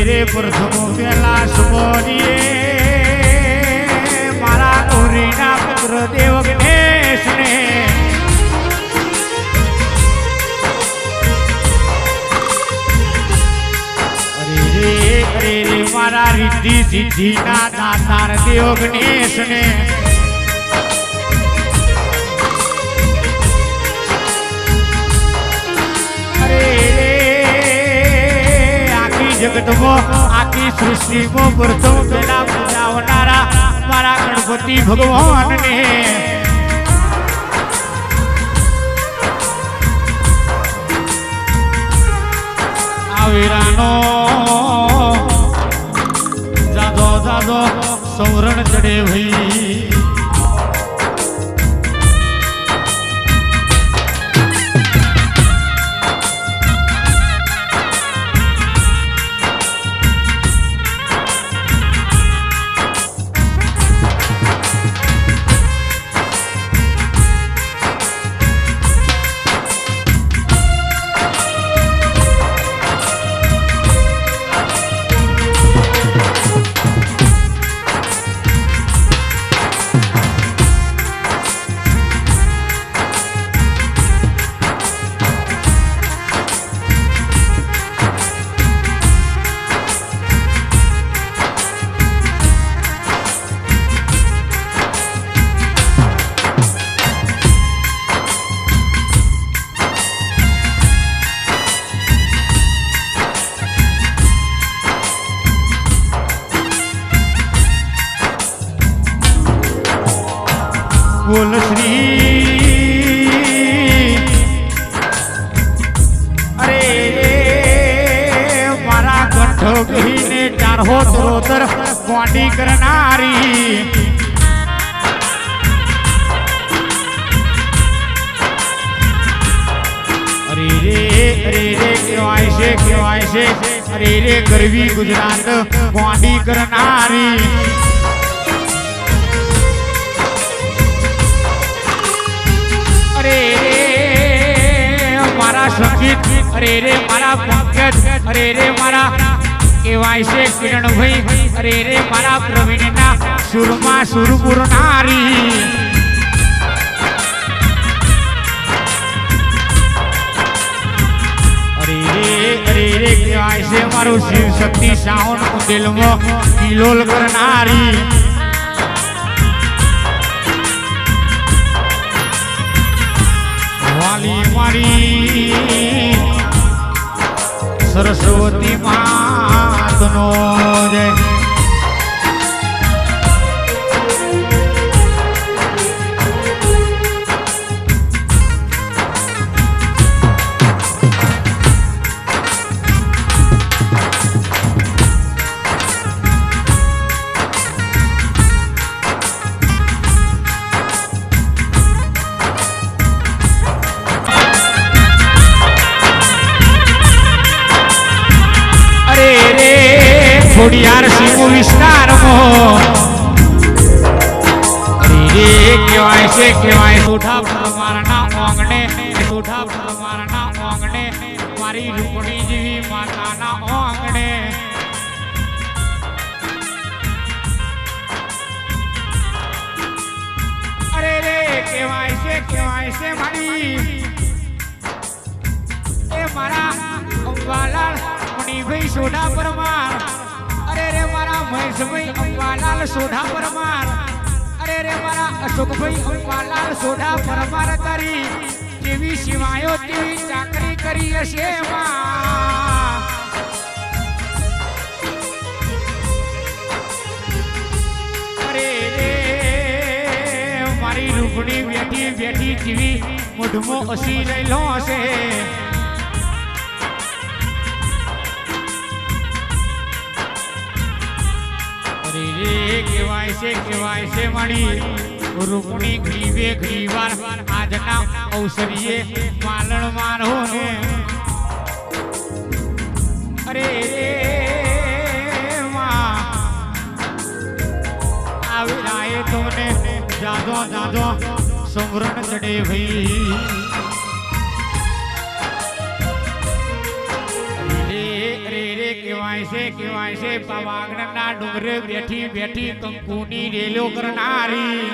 रे प्रथम पेला सुमोरिए मारा गौरीना पुत्र देव गणेश ने अरे रे मारा रिद्धि सिद्धि ना दातार देव गणेश ने जगत में आखी सृष्टि में प्रथम पेला पूजावनारा मारा गणपति भगवान ने आवीरानो जादो जादो सौरण चढ़े भई बोल श्री अरे मारा कंठो कहीने चारो तरोतर क्वांडी करनारी अरे रे केवाय से अरे रे गरवी गुजरात क्वांडी करनारी मारा संगीत अरे रे मारा पंकज अरे रे मारा केवाय से किरण भाई अरे रे मारा प्रवीणना सुरमा सुरपुर नारी अरे रे केवाय से मारो शिव शक्ति साउंड दिल में किलोल करनारी वाली मारी सरस्वती मातनो जय खोडियार सिंह विस्तार केवाय सूठा मारना ओंगने सूठा मारना ओंगने मारी रुक्मिणी जीवी माता ना ओंगने अरे रे केवाय से मारी ए मारा अंबालाल मणि भाई सोढ़ा परमार अरे रे मारा महेश भाई अंबालाल सोढ़ा परमार अरे रे मारा अशोक भाई अंबालाल सोढ़ा परमार करी जेवी सिवायो तेवी चाकरी करी हशे अरे रे मारी रूपणी बेठी बेठी जीवी मुठमो असी लैलो हशे केवाय से मणी रूपणी घड़ीवे घड़ीवार आजना अवसरिये मालन मारो ने अरे मां आविराए तुमने जादो जादो सुमरन चढ़े भई रे કહેવાય છે પવાગણના ડુંગરે બેઠી બેઠી કંકુની રેલો કરનારી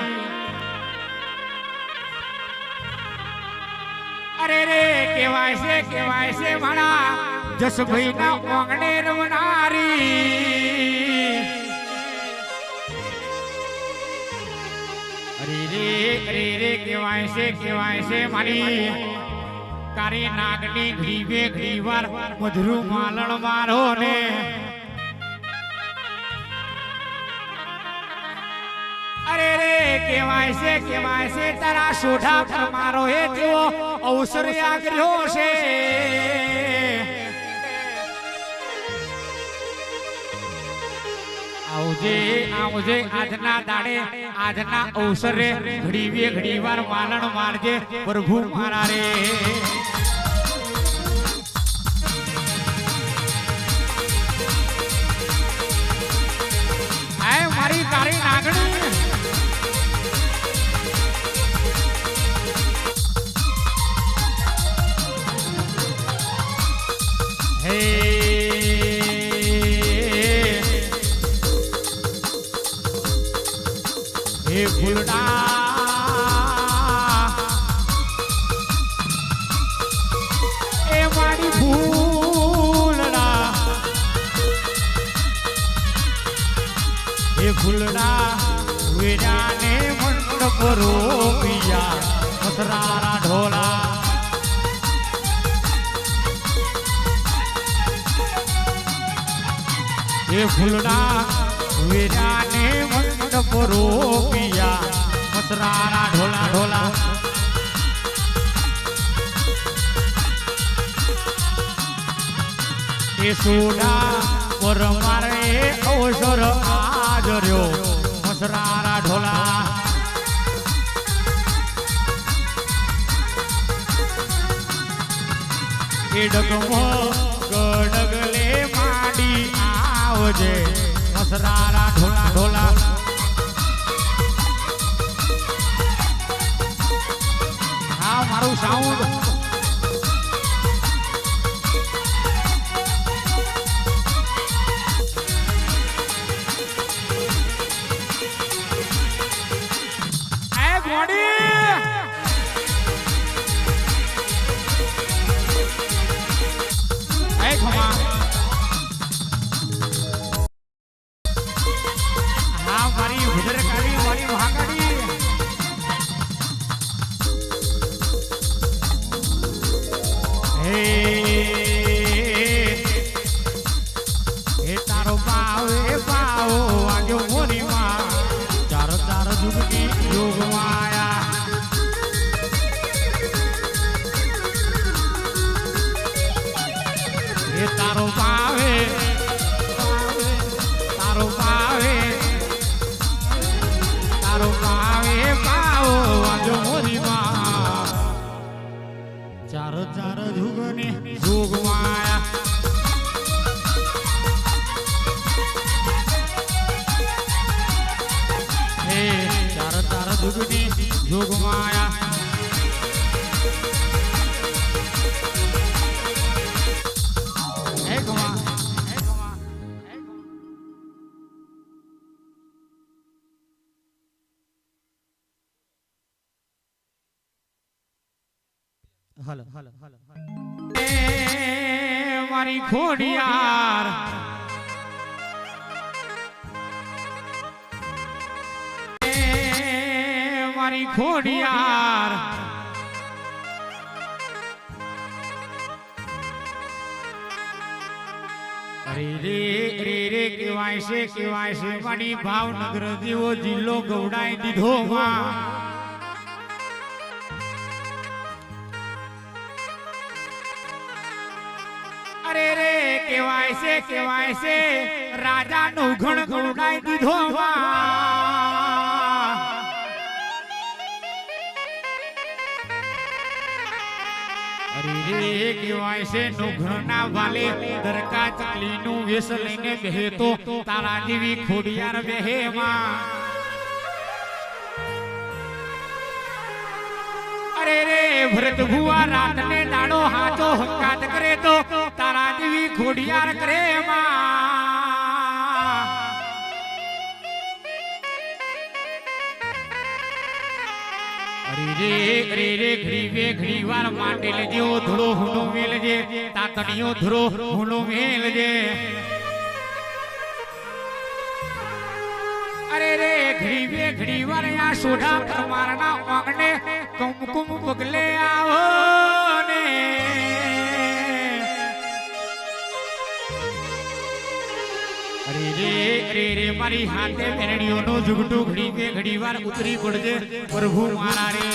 અરે રે કહેવાય છે મારા જસભાઈના ઓંગણે રમનારી અરે રે કહેવાય છે મારી કારી નાગની ઘડીવે ઘડીવાર મધુરું માલણ મારો ને અરે રે કહેવાય છે તારા સોઢા પર મારો હે જેવો અવસર આગ્રહો છે આવજે આજના દાડે આજના અવસરે ઘડીવે ઘડીવાર માલણ મારજે પ્રભુ મારા રે આય મારી કાળી નાગણી હે ફૂલડા એ મારી ફૂલડા એ ફૂલડા વેરાને મંડપ રોપિયા મસરારા ઢોલા એ ફૂલડા વેરાને મંડપ રોપિયા મસરારા ઢોલા ઢોલા એ સોડા પર મારે અવસર આજર્યો મસરારા ઢોલા એ ડગમો ગડગલે માડી આવજે મસરારા ઢોલા ઢોલા હા મારું સાઉન્ડ એ ગોડી એ ખમા મારી ભદ્રકાળી મારી મહાકાળી હે તારો પાવે પાવો વાગ્યો મોરી માં ચારો ચાર જુગની યોગ માયા હે તારો પાવે તારો પાવે તારો પાવે પાવો વાજો મોરી માં ચાર ચાર જુગને જોગ માયા હે ચાર ચાર જુગની જોગ માયા હે ગમા હલો મારી ખોડિયાર મારી ખોડિયાર અરે રે કહેવાય છે મારી ભાવનગર જેવો જિલ્લો ગવડાઈ દીધો માં અરે રે કહેવાય છે રાજા નું ઘણ ગવડાઈ દીધો અરે રે કહેવાય છે નુઘણના વાલે દરકા ચાલી નું વેસ લઈને બેહે તો તારા જેવી ખોડિયાર બેહે માં અરે રે ભરત ભુવા રાત ને દાડો હાચો હંકાત કરે તો તારા જેવી ખોડિયાર કરે માં અરે રે ઘડી વાર માટે લેજો ધૂળો હુંડો મેલજે તાતણીઓ ધૂળો હુંડો મેલજે અરે રે ઘડી વાર આ સોઢા પરમારના વાગને કુમકુમ પગલે આવો ને અરે રે મારી હાથે મેરડીઓનો ઝુગટું ઘડી વાર ઉતરી પડજે પ્રભુ મારા રે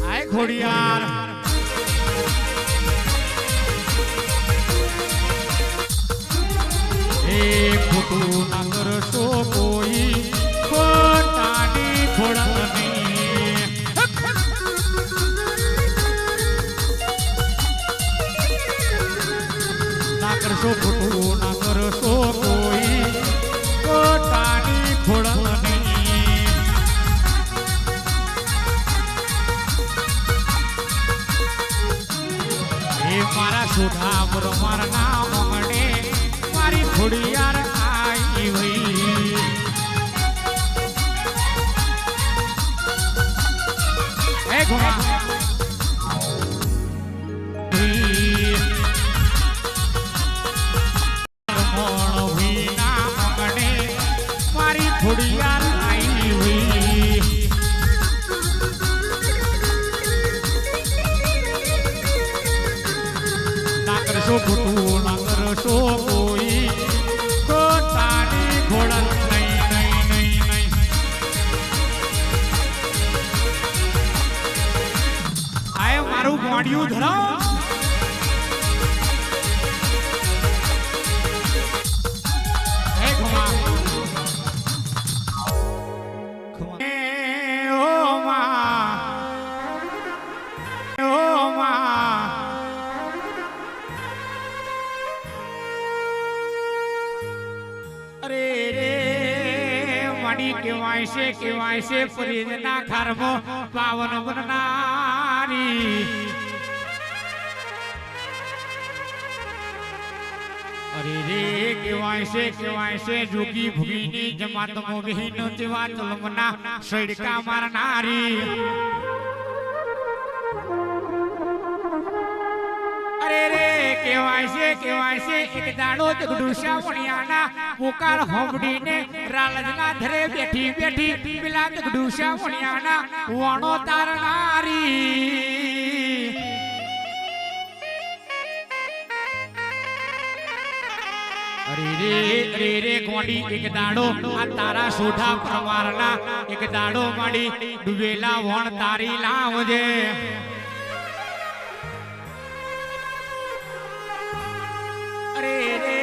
આય ખોડિયાર ખોટું ના કરશો કોઈ ખોટાની ખોડની ના કરશો ખોટું ના કરશો કોઈ ખોટાની ખોડની એ મારા સુધા મારના મમડે મારી ખોડિયાર આઈ વઈ એ ઘોડા મારી ખોડિયાર આઈ વઈ ના કરશો ખોટું ના કરશો કોઈ ખોટાની ઘોડા નહીં આય મારું ગોડિયું ધરો હે ઘોડા કેવાય છે ફરીદના ખારમો પાવન બનનારી અરે રે કેવાય છે જોગી ભૂગીની જમાતમો બહેનો જેવા ચલમના સડકા મારનારી અરે રે કેવાય છે એક દાડો જગડુશા વણિયાના પોકાર હોબડીને રાલજના ધરે બેઠી પેલા જગડુશા વણિયાના વણો તારનારી અરે રે ગોડી એક દાડો આ તારા સોઢા પ્રમારના એક દાડો માડી ડૂબેલા વણ તારી લાવજે અરે રે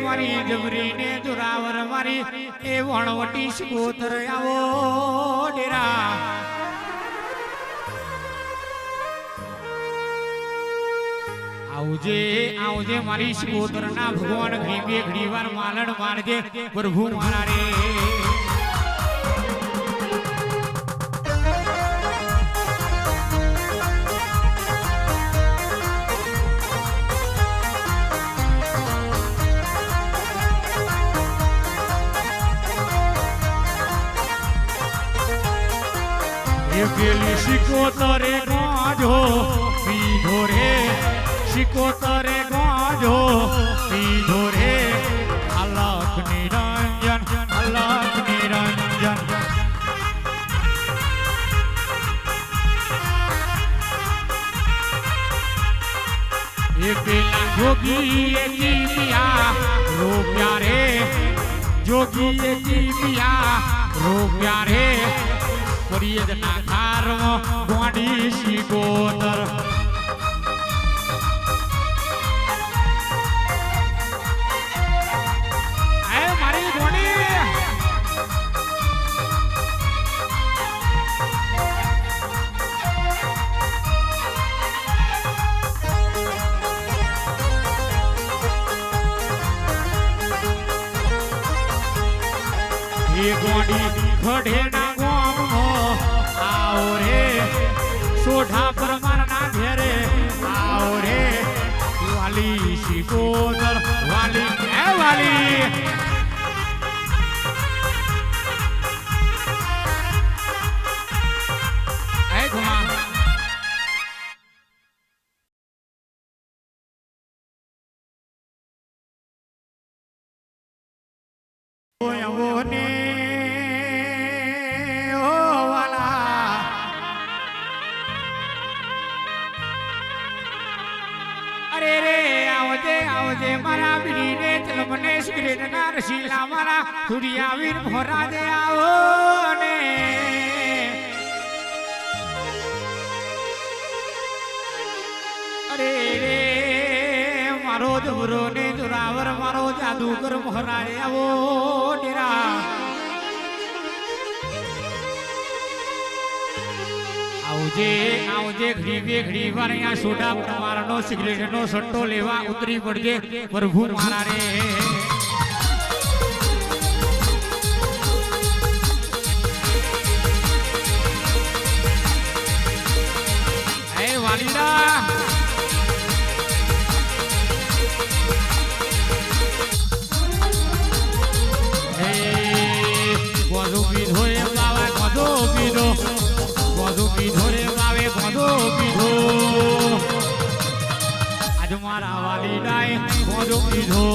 મારી જબરીને જોરાવર મારી એ વણવટી શિકોતર આવો ડેરા આવજે મારી શિકોતર ના ભગવાન ઘડી વાર માલણ મારજે પ્રભુ મારા રે પેલી શિકોતરે ગાજો પીધો રે શિકોતરે ગાજો પીધો રે અલખ નિરંજન એ પેલા જોગીએ જીવ્યા રોપ્યા રે જોગીએ જીવ્યા રોપ્યા રે ફરિયદના ખારમો ગોડી શિકોતર મારી ગોડી એ ગોડી ખડે ના ગોમનો આવો રે સોઢા પરમાર ના ઘેરે આવો રે વાલી શિકોદર વાલી હે વાલી એ ઘુમા ઓને ઓ વાલા અરે રે આવજે આવજે મારા બીડીને ચલમને સિગરેટ ના રસીલા મારા સુરિયા વીર ભોરા દે આવો ને અરે રે મારો જબરો ને જોરાવર મારો જાદુગર ભોરા દે આવો ડેરા આવજે આવજે ઘડી બે ઘડી વાર અહીંયા સોડા મારનો સિગરેટ નો સટ્ટો લેવા ઉતરી પડજે પ્રભુ મારા રે હે વાલીડા હે ગોધો પીધો એ બાવા ગોધો પીધો ગોધો પીધો રે બાવે ગોધો પીધો આજ મારા વાલીડાએ ગોધો પીધો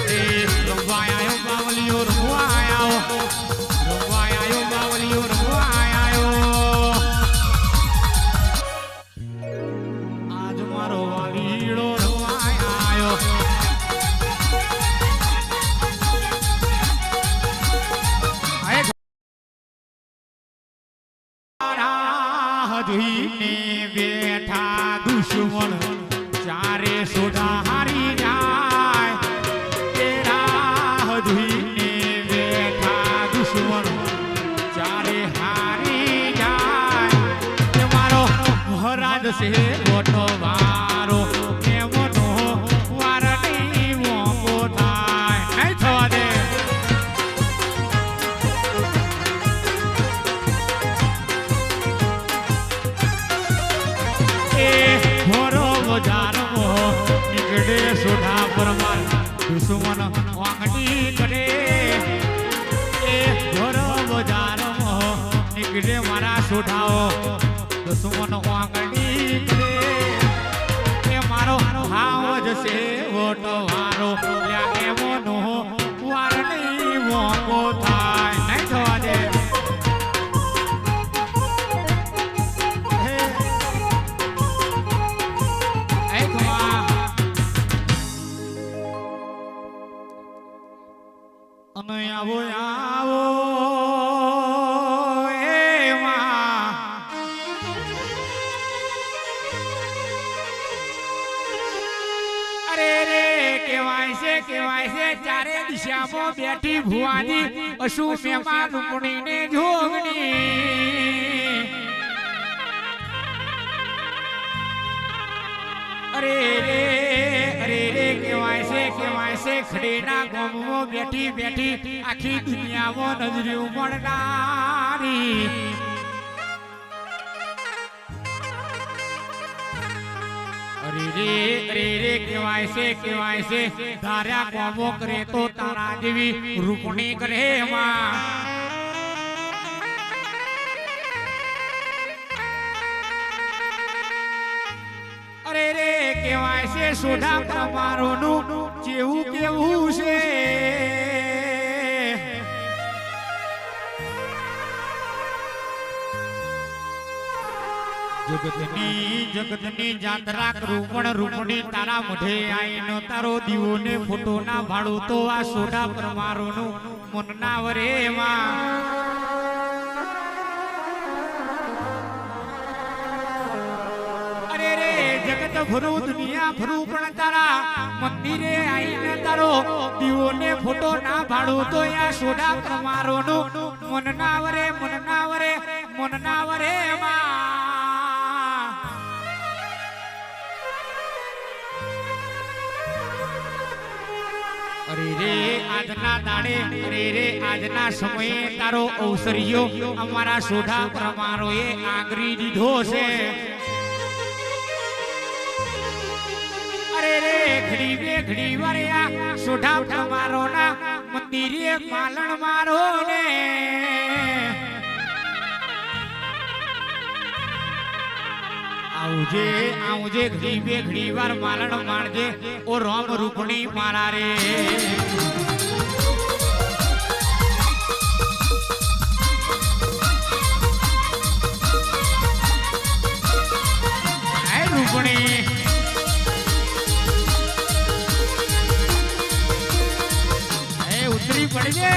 એ રંવાયો બાવલીઓ રંવાયો બાવલીઓ રંવાયો આજ મારો વાલીડો રંવાયો જોઈને બેઠા દુશ્મન ચારે સોડા હારી જાય તેરા જોઈને બેઠા દુશ્મન ચારે હારી જાય મારો મહારાજ છે મોટો વારો એમનો વાર નહીં મોકો થાય નહીં થવા દે નીકળે સોઢા પરમાર દુશ્મન વાંગડી કરે એ ઘોર બજારમાં નીકળે મારા સોઢાઓ દુશ્મન વાંગડી કરે એ મારો હાવ જશે વોટો વારો એમનો વાર નહીં મોકો થાય નહીં થવા દે અને આવો આવો એમાં અરે રે કેવાય છે ચારે દિશામાં બેઠી ભુવાની અશુ મેમાં રૂપણીને જોગણી અરે રે કેવાય છે ખડેના ગામમાં બેઠી બેઠી આખી દુનિયામાં નજર્યું મળનારી અરે રે કેવાય છે ધાર્યા કોમો કરે તો તારા જેવી રૂપણી કરે માં અરે રે કેવાય છે સોઢા પ્રમારોનું જેવું કેવું છે જગતની જાત્રા કરું પણ રૂપણી તારા મોઢે આઈનો તારો દીવો ને ફોટો ના ભાડું તો આ સોઢા પરમારોનું મન ના વરે માં જગત ભરું દુનિયા ભરું પણ તારા મંદિરે આઈને તારો દીવો ને ફોટો ના ભાડું તો આ સોઢા પરમારોનું મન ના વરે માં અરે રે આજના દાડે અરે રે આજના સમયે તારો અવસરિયો અમારા સોઢા પ્રમારોએ આંગરી દીધો છે. અરે રે ઘડી બે ઘડી વરિયા સોઢા પ્રમારોના મંદિરે માલણ મારો ને આવજે આવજે ઘડી બે ઘડી વાર માલણ માણજે ઓ રામ રૂપણી મારા રે. હે રૂપણી હે ઉતરી પડજે.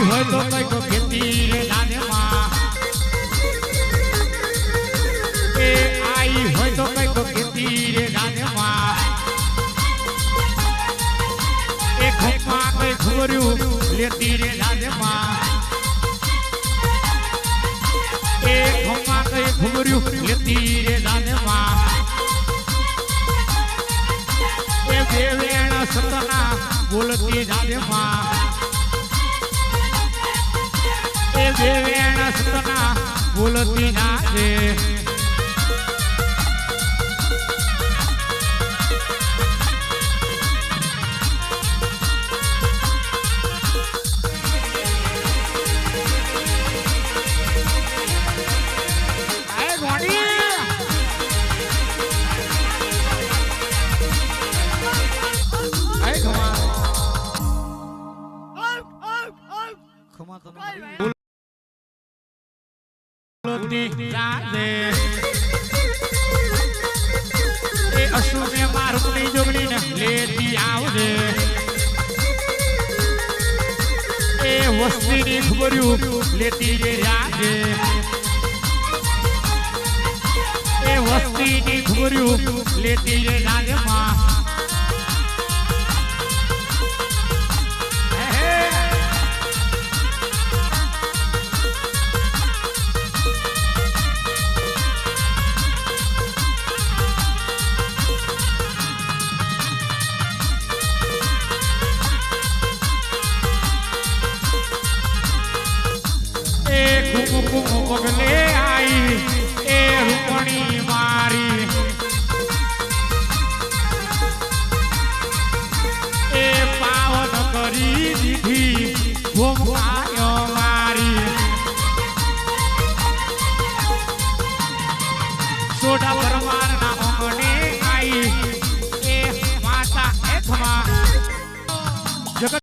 હોય તો કઈ તો ખેતી રે દાદમાં એ આઈ હોય તો કઈ તો ખેતી રે દાદમાં એ ખોપા કઈ ખબર્યું લેતી રે દાદમાં એ ખોપા કઈ ખબર્યું લેતી રે દાદમાં એ બેવેણ સતના બોલતી દાદમાં દેવેણ સતના બોલતી ના રે. એ અશુને મારુની જોગણી ને લેતી આવજે. એ વસ્તીની ખબર્યું લેતી રે રાજે. એ વસ્તીની ખબર્યું લેતી રે રાજમાં